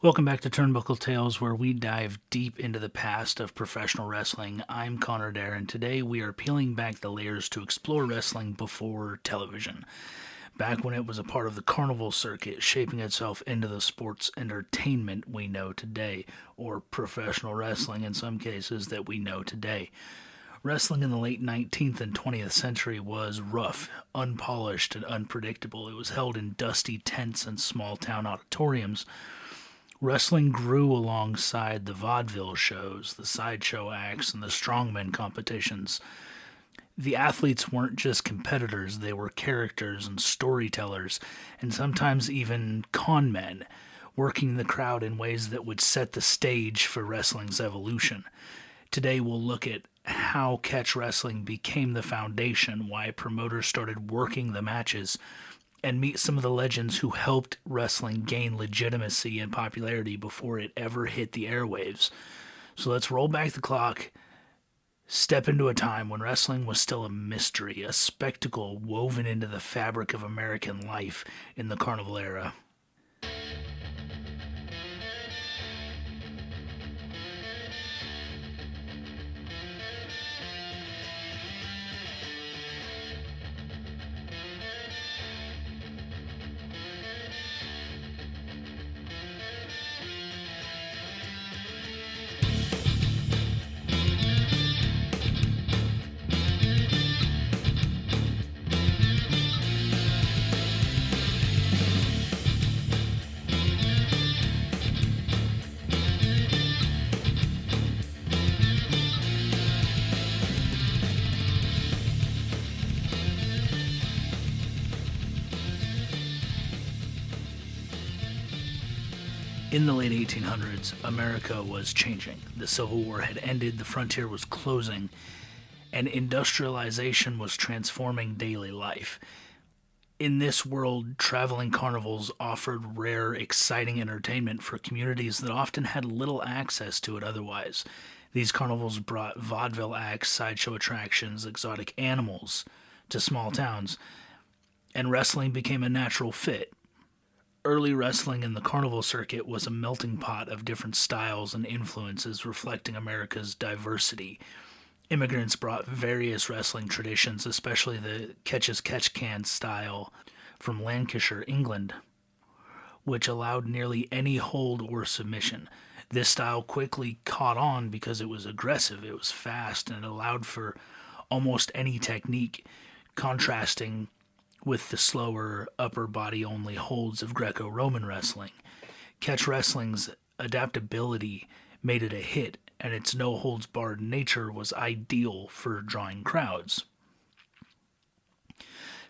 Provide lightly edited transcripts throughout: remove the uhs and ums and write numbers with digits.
Welcome back to Turnbuckle Tales, where we dive deep into the past of professional wrestling. I'm Konr Dare, and today we are peeling back the layers to explore wrestling before television. Back when it was a part of the carnival circuit, shaping itself into the sports entertainment we know today, or professional wrestling in some cases that we know today. Wrestling in the late 19th and 20th century was rough, unpolished, and unpredictable. It was held in dusty tents and small town auditoriums. Wrestling grew alongside the vaudeville shows, the sideshow acts, and the strongman competitions. The athletes weren't just competitors, they were characters and storytellers, and sometimes even con men, working the crowd in ways that would set the stage for wrestling's evolution. Today we'll look at how catch wrestling became the foundation, why promoters started working the matches, and meet some of the legends who helped wrestling gain legitimacy and popularity before it ever hit the airwaves. So let's roll back the clock, step into a time when wrestling was still a mystery, a spectacle woven into the fabric of American life in the Carnival era. In the late 1800s, America was changing. The Civil War had ended, the frontier was closing, and industrialization was transforming daily life. In this world, traveling carnivals offered rare, exciting entertainment for communities that often had little access to it otherwise. These carnivals brought vaudeville acts, sideshow attractions, exotic animals to small towns, and wrestling became a natural fit. Early wrestling in the carnival circuit was a melting pot of different styles and influences reflecting America's diversity. Immigrants brought various wrestling traditions, especially the catch-as-catch-can style from Lancashire, England, which allowed nearly any hold or submission. This style quickly caught on because it was aggressive, it was fast, and it allowed for almost any technique, contrasting with the slower upper body only holds of Greco-Roman wrestling. Catch wrestling's adaptability made it a hit, and its no holds barred nature was ideal for drawing crowds.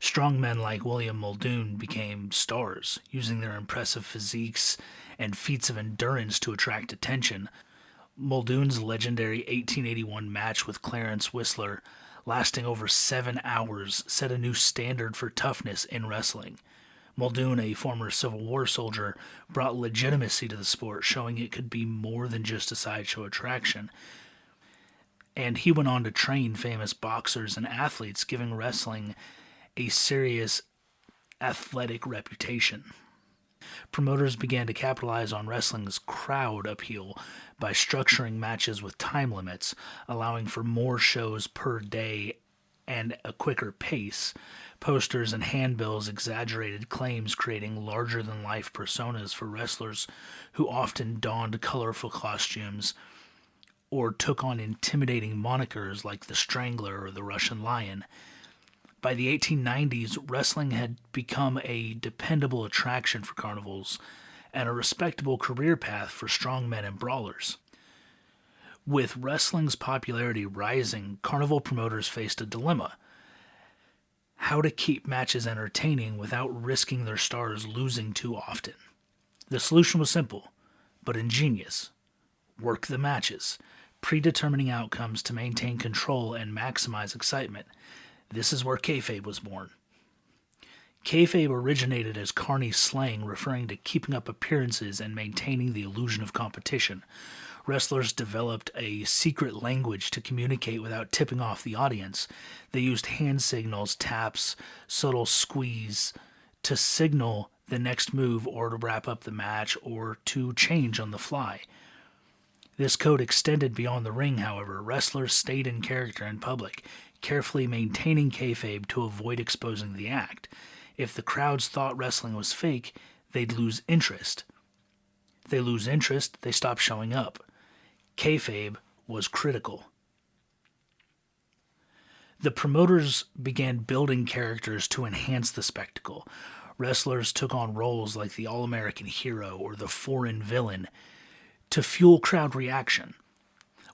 Strongmen like William Muldoon became stars, using their impressive physiques and feats of endurance to attract attention. Muldoon's legendary 1881 match with Clarence Whistler, lasting over 7 hours, set a new standard for toughness in wrestling. Muldoon, a former Civil War soldier, brought legitimacy to the sport, showing it could be more than just a sideshow attraction. And he went on to train famous boxers and athletes, giving wrestling a serious athletic reputation. Promoters began to capitalize on wrestling's crowd appeal by structuring matches with time limits, allowing for more shows per day and a quicker pace. Posters and handbills exaggerated claims, creating larger-than-life personas for wrestlers who often donned colorful costumes or took on intimidating monikers like the Strangler or the Russian Lion. By the 1890s, wrestling had become a dependable attraction for carnivals and a respectable career path for strongmen and brawlers. With wrestling's popularity rising, carnival promoters faced a dilemma: how to keep matches entertaining without risking their stars losing too often. The solution was simple, but ingenious: work the matches, predetermining outcomes to maintain control and maximize excitement. This is where Kayfabe was born. Kayfabe originated as carny slang, referring to keeping up appearances and maintaining the illusion of competition. Wrestlers developed a secret language to communicate without tipping off the audience. They used hand signals, taps, subtle squeeze to signal the next move or to wrap up the match or to change on the fly. This code extended beyond the ring, however. Wrestlers stayed in character in public, carefully maintaining kayfabe to avoid exposing the act. If the crowds thought wrestling was fake, they'd lose interest. If they lose interest, they stop showing up. Kayfabe was critical. The promoters began building characters to enhance the spectacle. Wrestlers took on roles like the All-American Hero or the Foreign Villain to fuel crowd reaction.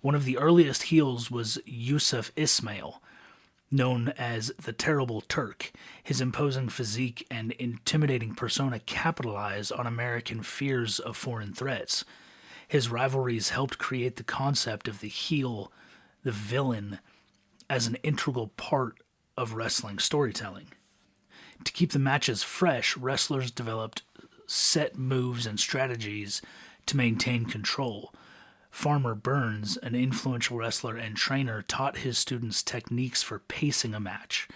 One of the earliest heels was Yusuf Ismail, known as the Terrible Turk. His imposing physique and intimidating persona capitalized on American fears of foreign threats. His rivalries helped create the concept of the heel, the villain, as an integral part of wrestling storytelling. To keep the matches fresh, wrestlers developed set moves and strategies to maintain control. Farmer Burns, an influential wrestler and trainer, taught his students techniques for pacing a match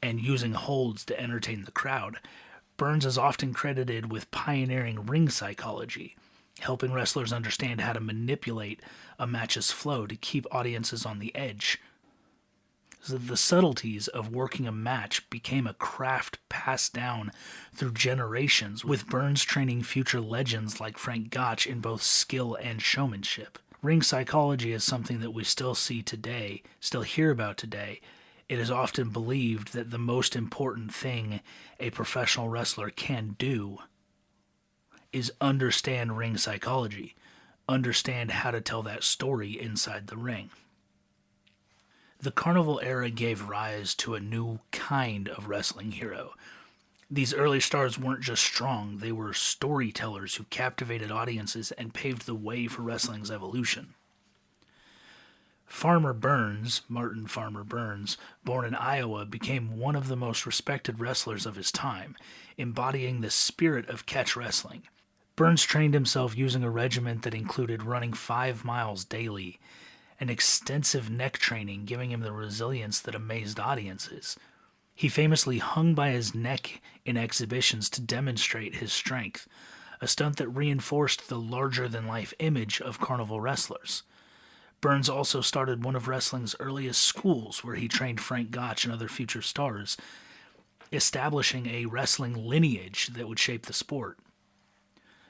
and using holds to entertain the crowd. Burns is often credited with pioneering ring psychology, helping wrestlers understand how to manipulate a match's flow to keep audiences on the edge. The subtleties of working a match became a craft passed down through generations, with Burns training future legends like Frank Gotch in both skill and showmanship. Ring psychology is something that we still see today, still hear about today. It is often believed that the most important thing a professional wrestler can do is understand ring psychology, understand how to tell that story inside the ring. The Carnival era gave rise to a new kind of wrestling hero. These early stars weren't just strong, they were storytellers who captivated audiences and paved the way for wrestling's evolution. Farmer Burns, Martin Farmer Burns, born in Iowa, became one of the most respected wrestlers of his time, embodying the spirit of catch wrestling. Burns trained himself using a regimen that included running 5 miles daily, and extensive neck training, giving him the resilience that amazed audiences. He famously hung by his neck in exhibitions to demonstrate his strength, a stunt that reinforced the larger-than-life image of carnival wrestlers. Burns also started one of wrestling's earliest schools, where he trained Frank Gotch and other future stars, establishing a wrestling lineage that would shape the sport.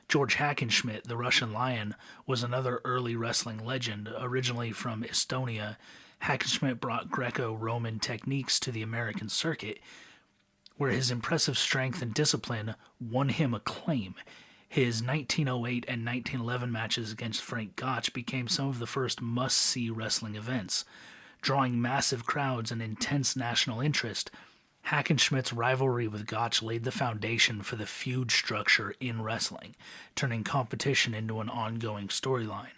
George Hackenschmidt, the Russian Lion, was another early wrestling legend. Originally from Estonia, Hackenschmidt brought Greco-Roman techniques to the American circuit, where his impressive strength and discipline won him acclaim. His 1908 and 1911 matches against Frank Gotch became some of the first must-see wrestling events. Drawing massive crowds and intense national interest, Hackenschmidt's rivalry with Gotch laid the foundation for the feud structure in wrestling, turning competition into an ongoing storyline.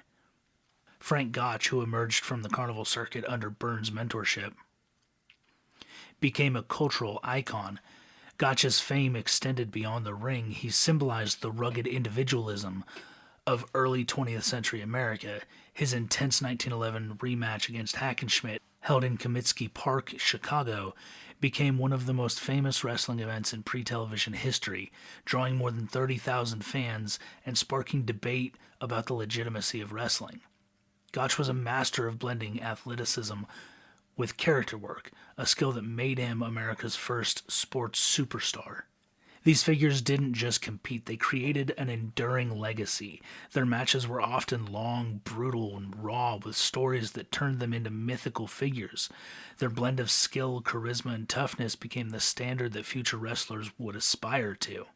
Frank Gotch, who emerged from the carnival circuit under Burns' mentorship, became a cultural icon. Gotch's fame extended beyond the ring. He symbolized the rugged individualism of early 20th century America. His intense 1911 rematch against Hackenschmidt, held in Comiskey Park, Chicago, became one of the most famous wrestling events in pre-television history, drawing more than 30,000 fans and sparking debate about the legitimacy of wrestling. Gotch was a master of blending athleticism with character work, a skill that made him America's first sports superstar. These figures didn't just compete, they created an enduring legacy. Their matches were often long, brutal, and raw, with stories that turned them into mythical figures. Their blend of skill, charisma, and toughness became the standard that future wrestlers would aspire to.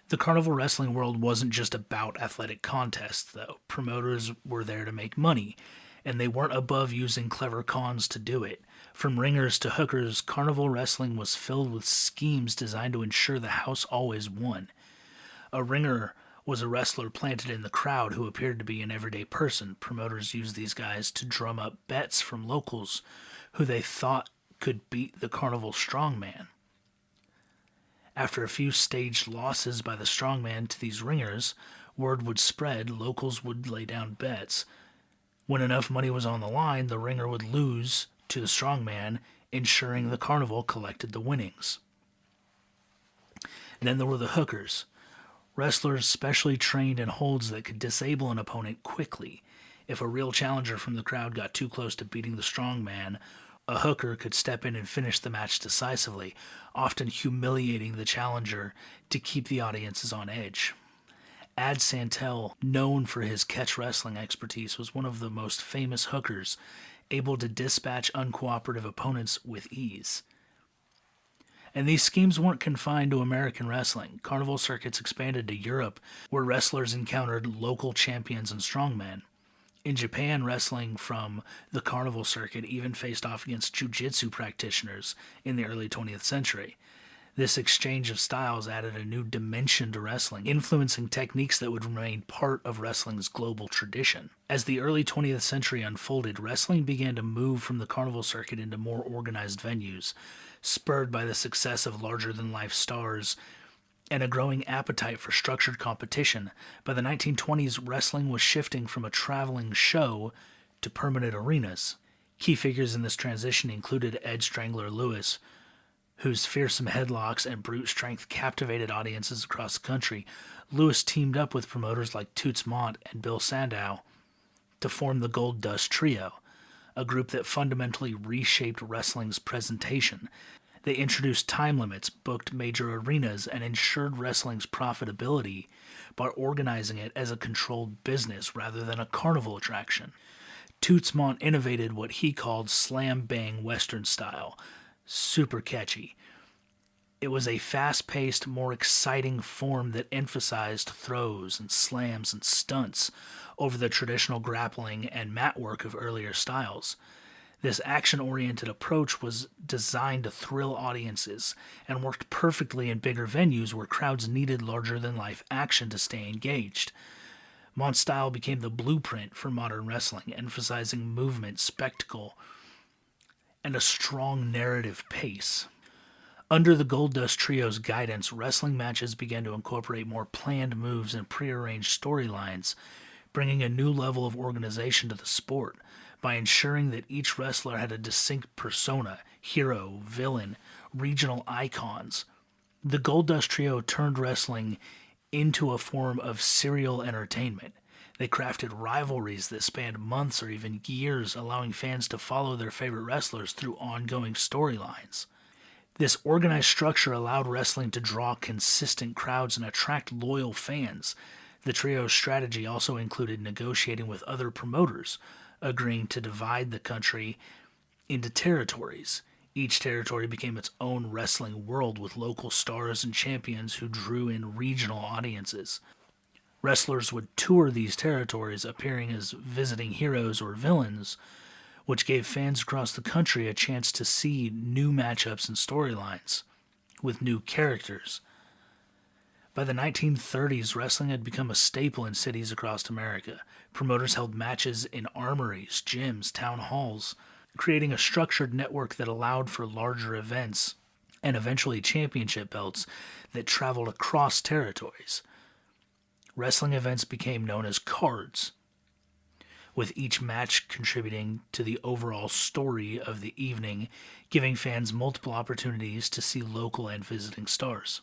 The carnival wrestling world wasn't just about athletic contests, though. Promoters were there to make money, and they weren't above using clever cons to do it. From ringers to hookers, carnival wrestling was filled with schemes designed to ensure the house always won. A ringer was a wrestler planted in the crowd who appeared to be an everyday person. Promoters used these guys to drum up bets from locals who they thought could beat the carnival strongman. After a few staged losses by the strongman to these ringers, word would spread, locals would lay down bets. When enough money was on the line, the ringer would lose to the strongman, ensuring the carnival collected the winnings. Then there were the hookers, wrestlers specially trained in holds that could disable an opponent quickly. If a real challenger from the crowd got too close to beating the strong man, a hooker could step in and finish the match decisively, often humiliating the challenger to keep the audiences on edge. Ad Santel, known for his catch wrestling expertise, was one of the most famous hookers, able to dispatch uncooperative opponents with ease. And these schemes weren't confined to American wrestling. Carnival circuits expanded to Europe, where wrestlers encountered local champions and strongmen. In Japan, wrestling from the carnival circuit even faced off against jiu-jitsu practitioners in the early 20th century. This exchange of styles added a new dimension to wrestling, influencing techniques that would remain part of wrestling's global tradition. As the early 20th century unfolded, wrestling began to move from the carnival circuit into more organized venues, spurred by the success of larger-than-life stars and a growing appetite for structured competition. By the 1920s, wrestling was shifting from a traveling show to permanent arenas. Key figures in this transition included Ed Strangler Lewis, whose fearsome headlocks and brute strength captivated audiences across the country. Lewis teamed up with promoters like Toots Mondt and Bill Sandow to form the Gold Dust Trio, a group that fundamentally reshaped wrestling's presentation. They introduced time limits, booked major arenas, and ensured wrestling's profitability by organizing it as a controlled business rather than a carnival attraction. Toots Mondt innovated what he called slam-bang Western style, super catchy. It was a fast-paced, more exciting form that emphasized throws and slams and stunts over the traditional grappling and mat work of earlier styles. This action-oriented approach was designed to thrill audiences and worked perfectly in bigger venues where crowds needed larger-than-life action to stay engaged. Mondt's style became the blueprint for modern wrestling, emphasizing movement, spectacle, and a strong narrative pace. Under the Gold Dust Trio's guidance, wrestling matches began to incorporate more planned moves and prearranged storylines, bringing a new level of organization to the sport by ensuring that each wrestler had a distinct persona, hero, villain, regional icons. The Gold Dust Trio turned wrestling into a form of serial entertainment. They crafted rivalries that spanned months or even years, allowing fans to follow their favorite wrestlers through ongoing storylines. This organized structure allowed wrestling to draw consistent crowds and attract loyal fans. The trio's strategy also included negotiating with other promoters, agreeing to divide the country into territories. Each territory became its own wrestling world with local stars and champions who drew in regional audiences. Wrestlers would tour these territories, appearing as visiting heroes or villains, which gave fans across the country a chance to see new matchups and storylines with new characters. By the 1930s, wrestling had become a staple in cities across America. Promoters held matches in armories, gyms, town halls, creating a structured network that allowed for larger events and eventually championship belts that traveled across territories. Wrestling events became known as cards, with each match contributing to the overall story of the evening, giving fans multiple opportunities to see local and visiting stars.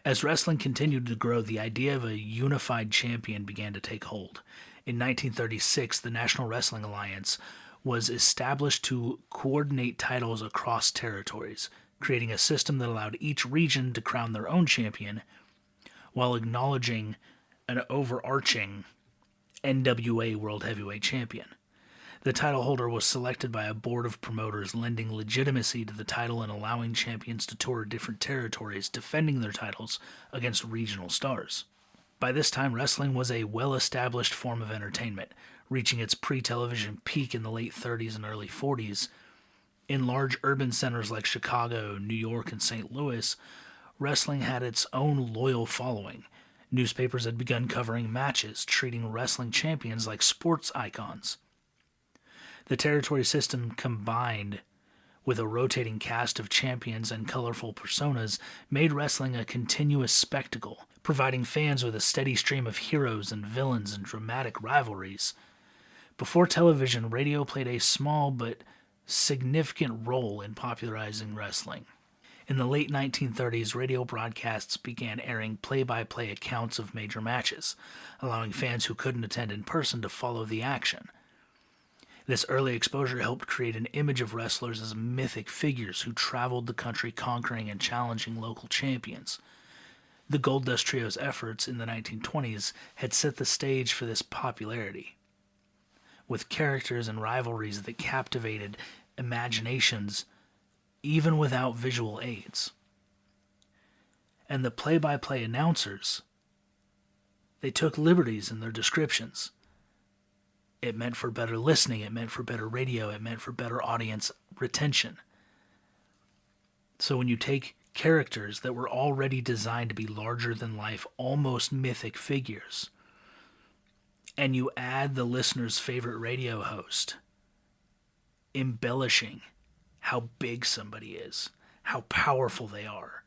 As wrestling continued to grow, the idea of a unified champion began to take hold. In 1936, the National Wrestling Alliance was established to coordinate titles across territories, creating a system that allowed each region to crown their own champion while acknowledging an overarching NWA World Heavyweight Champion. The title holder was selected by a board of promoters, lending legitimacy to the title and allowing champions to tour different territories, defending their titles against regional stars. By this time, wrestling was a well-established form of entertainment, reaching its pre-television peak in the late 30s and early 40s. In large urban centers like Chicago, New York, and St. Louis, wrestling had its own loyal following. Newspapers had begun covering matches, treating wrestling champions like sports icons. The territory system, combined with a rotating cast of champions and colorful personas, made wrestling a continuous spectacle, providing fans with a steady stream of heroes and villains and dramatic rivalries. Before television, radio played a small but significant role in popularizing wrestling. In the late 1930s, radio broadcasts began airing play-by-play accounts of major matches, allowing fans who couldn't attend in person to follow the action. This early exposure helped create an image of wrestlers as mythic figures who traveled the country conquering and challenging local champions. The Goldust Trio's efforts in the 1920s had set the stage for this popularity, with characters and rivalries that captivated imaginations even without visual aids. And the play-by-play announcers, they took liberties in their descriptions. It meant for better listening, it meant for better radio, it meant for better audience retention. So when you take characters that were already designed to be larger-than-life, almost mythic figures, and you add the listener's favorite radio host, embellishing how big somebody is, how powerful they are,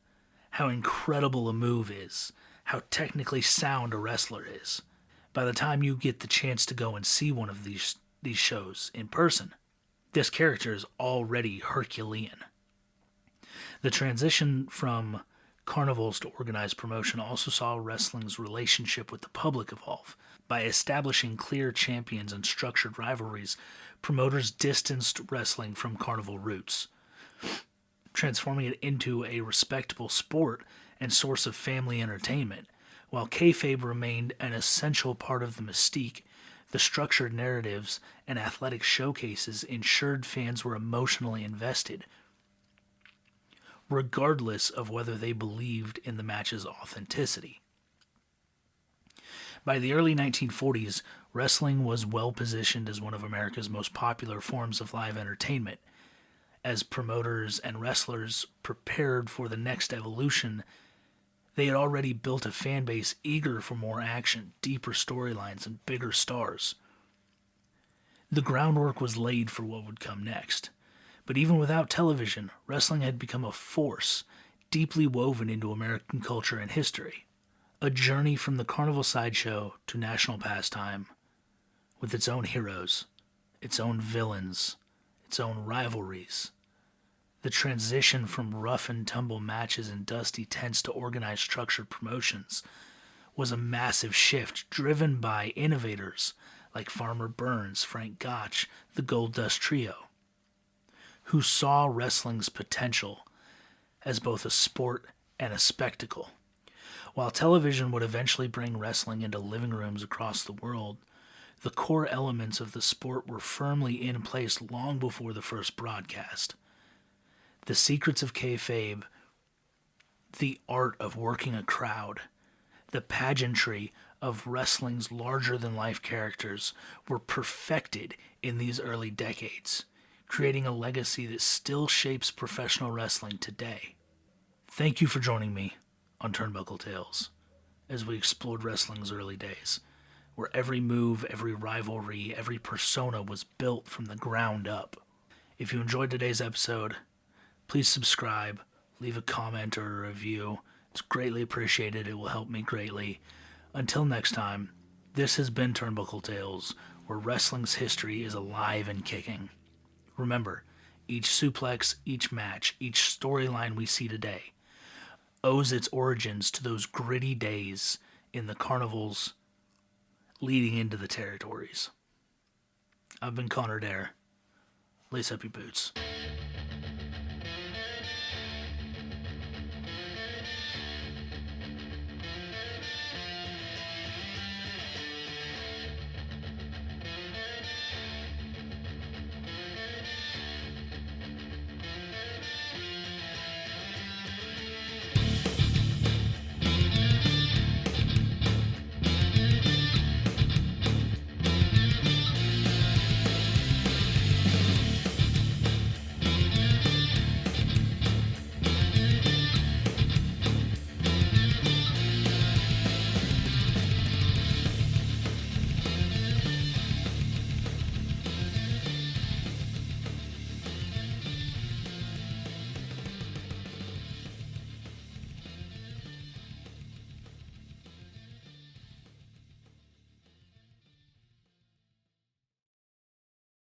how incredible a move is, how technically sound a wrestler is. By the time you get the chance to go and see one of these shows in person, this character is already Herculean. The transition from carnivals to organized promotion also saw wrestling's relationship with the public evolve. By establishing clear champions and structured rivalries, promoters distanced wrestling from carnival roots, transforming it into a respectable sport and source of family entertainment. While kayfabe remained an essential part of the mystique, the structured narratives and athletic showcases ensured fans were emotionally invested, regardless of whether they believed in the match's authenticity. By the early 1940s, wrestling was well positioned as one of America's most popular forms of live entertainment. As promoters and wrestlers prepared for the next evolution, they had already built a fan base eager for more action, deeper storylines, and bigger stars. The groundwork was laid for what would come next. But even without television, wrestling had become a force deeply woven into American culture and history. A journey from the carnival sideshow to national pastime, with its own heroes, its own villains, its own rivalries. The transition from rough and tumble matches in dusty tents to organized structured promotions was a massive shift driven by innovators like Farmer Burns, Frank Gotch, the Goldust Trio, who saw wrestling's potential as both a sport and a spectacle. While television would eventually bring wrestling into living rooms across the world, the core elements of the sport were firmly in place long before the first broadcast. The secrets of kayfabe, the art of working a crowd, the pageantry of wrestling's larger-than-life characters were perfected in these early decades, creating a legacy that still shapes professional wrestling today. Thank you for joining me on Turnbuckle Tales as we explored wrestling's early days, where every move, every rivalry, every persona was built from the ground up. If you enjoyed today's episode, please subscribe, leave a comment or a review. It's greatly appreciated. It will help me greatly. Until next time, this has been Turnbuckle Tales, where wrestling's history is alive and kicking. Remember, each suplex, each match, each storyline we see today owes its origins to those gritty days in the carnivals leading into the territories. I've been Konr Dare. Lace up your boots.